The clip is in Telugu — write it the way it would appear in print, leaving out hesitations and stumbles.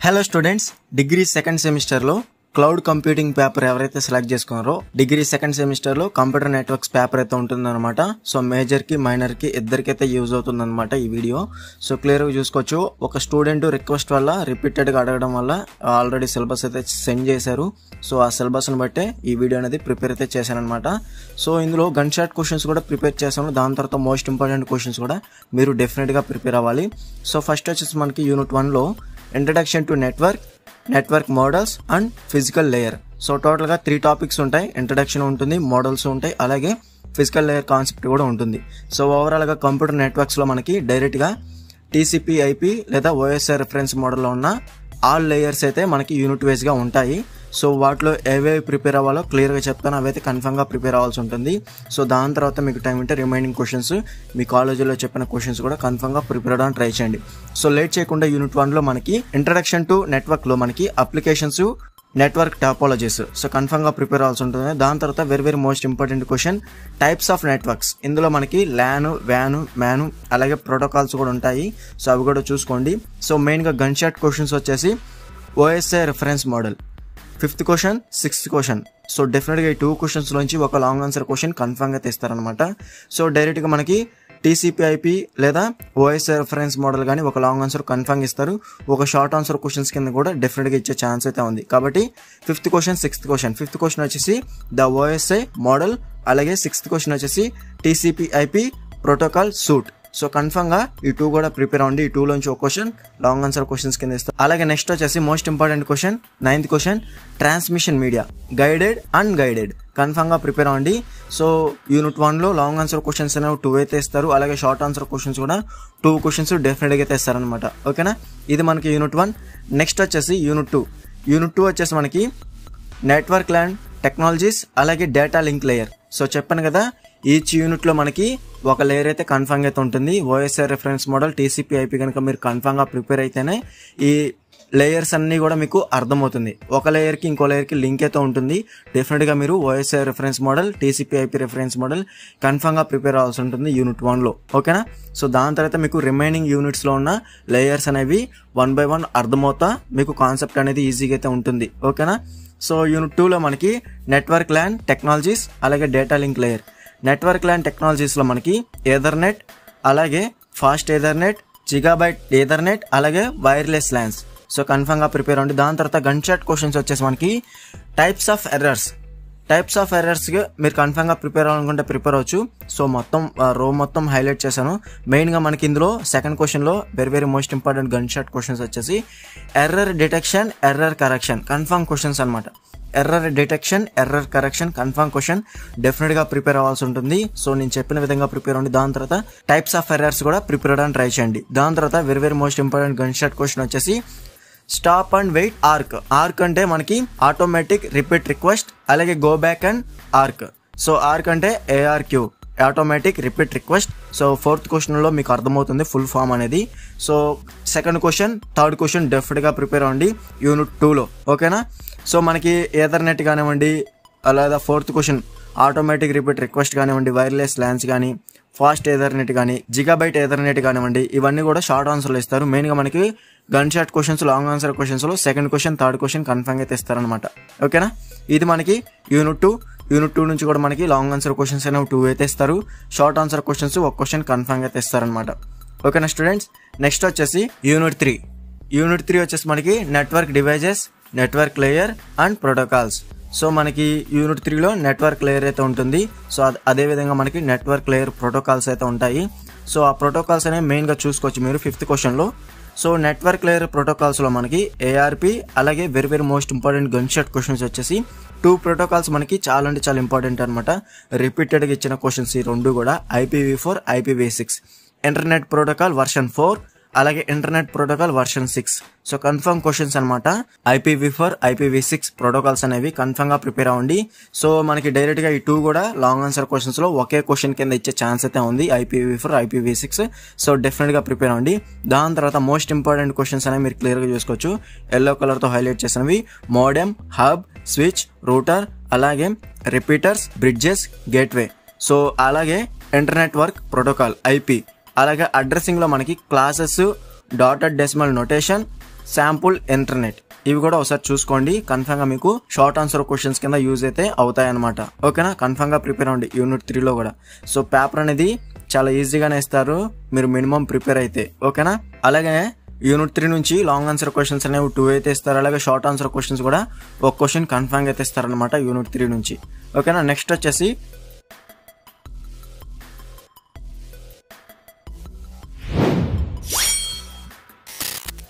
హలో స్టూడెంట్స్, డిగ్రీ సెకండ్ సెమిస్టర్లో క్లౌడ్ కంప్యూటింగ్ పేపర్ ఎవరైతే సెలెక్ట్ చేసుకున్నారో డిగ్రీ సెకండ్ సెమిస్టర్లో కంప్యూటర్ నెట్వర్క్స్ పేపర్ అయితే ఉంటుందన్నమాట. సో మేజర్కి మైనర్కి ఇద్దరికైతే యూజ్ అవుతుందన్నమాట ఈ వీడియో. సో క్లియర్గా చూసుకోవచ్చు. ఒక స్టూడెంట్ రిక్వెస్ట్ వల్ల రిపీటెడ్గా అడగడం వల్ల ఆల్రెడీ సిలబస్ అయితే సెండ్ చేశారు. సో ఆ సిలబస్ని బట్టే ఈ వీడియో అనేది ప్రిపేర్ అయితే చేశాను అనమాట. సో ఇందులో గన్ షాట్ క్వశ్చన్స్ కూడా ప్రిపేర్ చేశాను. దాని తర్వాత మోస్ట్ ఇంపార్టెంట్ క్వశ్చన్స్ కూడా మీరు డెఫినెట్గా ప్రిపేర్ అవ్వాలి. సో ఫస్ట్ వచ్చేసి మనకి యూనిట్ 1లో introduction to network models and physical layer. So టోటల్గా 3 టాపిక్స్ ఉంటాయి. ఇంట్రడక్షన్ ఉంటుంది, మోడల్స్ ఉంటాయి, అలాగే ఫిజికల్ లేయర్ కాన్సెప్ట్ కూడా ఉంటుంది. సో ఓవరాల్గా కంప్యూటర్ నెట్వర్క్స్లో మనకి డైరెక్ట్గా TCP/IP లేదా OSI రిఫరెన్స్ మోడల్లో ఉన్న ఆల్ లేయర్స్ అయితే మనకి యూనిట్ వైజ్గా ఉంటాయి. సో వాటిలో ఏవేవి ప్రిపేర్ అవ్వాలో క్లియర్గా చెప్తాను. అవైతే కన్ఫర్మ్గా ప్రిపేర్ అవ్వాల్సి ఉంటుంది. సో దాని తర్వాత మీకు టైం ఉంటే రిమైనింగ్ క్వశ్చన్స్ మీ కాలేజీలో చెప్పిన క్వశ్చన్స్ కూడా కన్ఫర్మ్గా ప్రిపేర్ అవ్వడానికి ట్రై చేయండి. సో లేట్ చేయకుండా యూనిట్ 1లో మనకి ఇంట్రడక్షన్ టు నెట్వర్క్లో మనకి అప్లికేషన్స్, నెట్వర్క్ టాపోలజీస్. సో కన్ఫర్మ్గా ప్రిపేర్ అవ్వాల్సి ఉంటుంది. దాని తర్వాత very most important question types of networks. ఇందులో మనకి ల్యాన్, వ్యాన్, మ్యాన్ అలాగే ప్రోటోకాల్స్ కూడా ఉంటాయి. సో అవి కూడా చూసుకోండి. సో మెయిన్గా గన్ షాట్ క్వశ్చన్స్ వచ్చేసి OSI reference model 5th question, 6th question. So డెఫినెట్గా ఈ 2 క్వశ్చన్స్ నుంచి ఒక లాంగ్ ఆన్సర్ క్వశ్చన్ కన్ఫర్మ్గా తెస్తారనమాట. సో డైరెక్ట్గా మనకి TCP/IP లేదా OSI రిఫరెన్స్ మోడల్ కానీ ఒక లాంగ్ ఆన్సర్ కన్ఫర్మ్ ఇస్తారు. ఒక షార్ట్ ఆన్సర్ క్వశ్చన్స్ కింద కూడా డెఫినెట్గా ఇచ్చే ఛాన్స్ అయితే ఉంది. కాబట్టి 5th question, 6th question. 5th question వచ్చేసి ద OSI మోడల్, అలాగే 6th క్వశ్చన్ వచ్చేసి TCP/IP ప్రోటోకాల్ సూట్. సో కన్ఫర్మ్గా ఈ 2 కూడా ప్రిపేర్ అవ్వండి. ఈ 2లోంచి ఒక క్వశ్చన్ లాంగ్ ఆన్సర్ క్వశ్చన్స్ కింద ఇస్తారు. అలాగే నెక్స్ట్ వచ్చేసి most important question 9th question transmission media, guided, unguided. కన్ఫర్మ్గా ప్రిపేర్ అవ్వండి. సో యూనిట్ 1లో లాంగ్ ఆన్సర్ క్వశ్చన్స్ అనేవి 2 అయితే ఇస్తారు. అలాగే షార్ట్ ఆన్సర్ క్వశ్చన్స్ కూడా 2 క్వశ్చన్స్ డెఫినెట్గా అయితే ఇస్తారనమాట. ఓకేనా, ఇది మనకి యూనిట్ 1. నెక్స్ట్ వచ్చేసి యూనిట్ 2. యూనిట్ 2 వచ్చేసి మనకి నెట్వర్క్ ల్యాన్ టెక్నాలజీస్, అలాగే డేటా లింక్ లేయర్. సో చెప్పాను కదా, ఈచ్ యూనిట్లో మనకి ఒక లేయర్ అయితే కన్ఫర్మ్గా అయితే ఉంటుంది. OSI రిఫరెన్స్ మోడల్, TCP/IP కనుక మీరు కన్ఫర్మ్గా ప్రిపేర్ అయితేనే ఈ లేయర్స్ అన్నీ కూడా మీకు అర్థమవుతుంది. ఒక లేయర్కి ఇంకో లేయర్కి లింక్ అయితే ఉంటుంది. డెఫినెట్గా మీరు OSI reference model, TCP/IP reference model కన్ఫర్మ్గా ప్రిపేర్ అవ్వాల్సి ఉంటుంది యూనిట్ 1లో. ఓకేనా, సో దాని తర్వాత మీకు రిమైనింగ్ యూనిట్స్లో ఉన్న లేయర్స్ అనేవి 1 by 1 అర్థమవుతా మీకు కాన్సెప్ట్ అనేది ఈజీగా అయితే ఉంటుంది. ఓకేనా, సో యూనిట్ 2లో మనకి నెట్వర్క్ ల్యాన్ టెక్నాలజీస్, అలాగే data link layer. Network LAN టెక్నాలజీస్లో మనకి ఎథర్నెట్, అలాగే ఫాస్ట్ ఎథర్నెట్, జిగాబైట్ ఎథర్నెట్, అలాగే వైర్లెస్ ల్యాన్స్. సో కన్ఫర్మ్గా ప్రిపేర్ అవ్వండి. దాని తర్వాత గన్ షాట్ క్వశ్చన్స్ వచ్చేసి మనకి టైప్స్ ఆఫ్ ఎర్రర్స్కి మీరు కన్ఫర్మ్గా ప్రిపేర్ అవ్వాలనుకుంటే ప్రిపేర్ అవ్వచ్చు. సో మొత్తం రో మొత్తం హైలైట్ చేశాను. మెయిన్గా మనకి ఇందులో సెకండ్ క్వశ్చన్లో very most important gun shot questions వచ్చేసి error detection, error correction, confirm questions అనమాట. Error detection, error correction confirm question డెఫినెట్గా ప్రిపేర్ అవ్వాల్సి ఉంటుంది. సో నేను చెప్పిన విధంగా ప్రిపేర్ అవ్వండి. దాని తర్వాత టైప్స్ ఆఫ్ ఎర్రర్స్ కూడా ప్రిపేర్ అవ్వడానికి ట్రై చేయండి. దాని తర్వాత very most important gun shot question వచ్చేసి stop and wait ARQ. ARQ అంటే మనకి ఆటోమేటిక్ రిపీట్ రిక్వెస్ట్, అలాగే go back and ARQ. So ARQ అంటే ARQ, automatic repeat request. So 4th క్వశ్చన్లో మీకు అర్థమవుతుంది ఫుల్ ఫామ్ అనేది. So second question, third question డెఫినెట్గా ప్రిపేర్ అవ్వండి యూనిట్ 2లో. ఓకేనా, సో మనకి ఎథర్నెట్ కానివ్వండి, అలాగే 4th question automatic repeat request కానివ్వండి, వైర్లెస్ ల్యాన్స్ కానీ, ఫాస్ట్ ఎథర్నెట్ కానీ, జిగాబైట్ ఎథర్నెట్ కానివ్వండి, ఇవన్నీ కూడా షార్ట్ ఆన్సర్లు ఇస్తారు. మెయిన్గా మనకి gun shot questions, long answer క్వశ్చన్స్లో second question, third question confirm అయితే ఇస్తారనమాట. ఓకేనా, ఇది మనకి యూనిట్ 2. యూనిట్ 2 నుంచి కూడా మనకి లాంగ్ ఆన్సర్ క్వశ్చన్స్ అనేవి 2 అయితే ఇస్తారు. షార్ట్ ఆన్సర్ క్వశ్చన్స్ ఒక క్వశ్చన్ కన్ఫర్మ్ అయితే ఇస్తారనమాట. ఓకేనా స్టూడెంట్స్, నెక్స్ట్ వచ్చేసి యూనిట్ 3. యూనిట్ 3 వచ్చేసి మనకి network devices, network layer and protocols. So మనకి యూనిట్ 3లో నెట్వర్క్ లేయర్ అయితే ఉంటుంది. సో అదేవిధంగా మనకి నెట్వర్క్ లేయర్ ప్రోటోకాల్స్ అయితే ఉంటాయి. సో ఆ ప్రోటోకాల్స్ అనేవి మెయిన్గా చూసుకోవచ్చు మీరు 5th క్వశ్చన్లో. సో నెట్వర్క్ లేయర్ ప్రోటోకాల్స్లో మనకి ARP, అలాగే very most important gun shot questions వచ్చేసి 2 ప్రోటోకాల్స్ మనకి చాలా అంటే చాలా ఇంపార్టెంట్ అనమాట. రిపీటెడ్గా ఇచ్చిన క్వశ్చన్స్ ఈ 2 కూడా IPv4, IPv6. Internet protocol version 4, అలాగే internet protocol version 6. So confirm questions అనమాట. IPv4, IPv6 ప్రోటోకాల్స్ అనేవి కన్ఫర్మ్గా ప్రిపేర్ అవ్వండి. సో మనకి డైరెక్ట్గా ఈ 2 కూడా లాంగ్ ఆన్సర్ క్వశ్చన్స్లో ఒకే క్వశ్చన్ కింద ఇచ్చే ఛాన్స్ అయితే ఉంది, IPv4, IPv6. సో డెఫినెట్గా ప్రిపేర్ అవ్వండి. దాని తర్వాత మోస్ట్ ఇంపార్టెంట్ క్వశ్చన్స్ అనేవి మీరు క్లియర్గా చూసుకోవచ్చు. ఎల్లో కలర్తో హైలైట్ చేసినవి మోడెమ్, హబ్, స్విచ్, రూటర్, అలాగే రిపీటర్స్, బ్రిడ్జెస్, గేట్వే. సో అలాగే ఇంటర్నెట్ వర్క్ ప్రోటోకాల్ IP, అలాగే అడ్రసింగ్లో మనకి classes, dotted decimal notation, sample internet. ఇవి కూడా ఒకసారి చూసుకోండి. కన్ఫర్మ్ గా మీకు షార్ట్ ఆన్సర్ క్వశ్చన్స్ కింద యూజ్ అయితే అవుతాయి అనమాట. ఓకేనా, కన్ఫర్మ్ గా ప్రిపేర్ అవ్వండి యూనిట్ 3 లో కూడా. సో పేపర్ అనేది చాలా ఈజీగానే ఇస్తారు మీరు మినిమం ప్రిపేర్ అయితే. ఓకేనా, అలాగే యూనిట్ 3 నుంచి లాంగ్ ఆన్సర్ క్వశ్చన్స్ అనేవి 2 అయితే ఇస్తారు. అలాగే షార్ట్ ఆన్సర్ క్వశ్చన్స్ కూడా ఒక క్వశ్చన్ కన్ఫర్మ్ గా అయితే ఇస్తారనమాట యూనిట్ 3 నుంచి. ఓకేనా, నెక్స్ట్ వచ్చేసి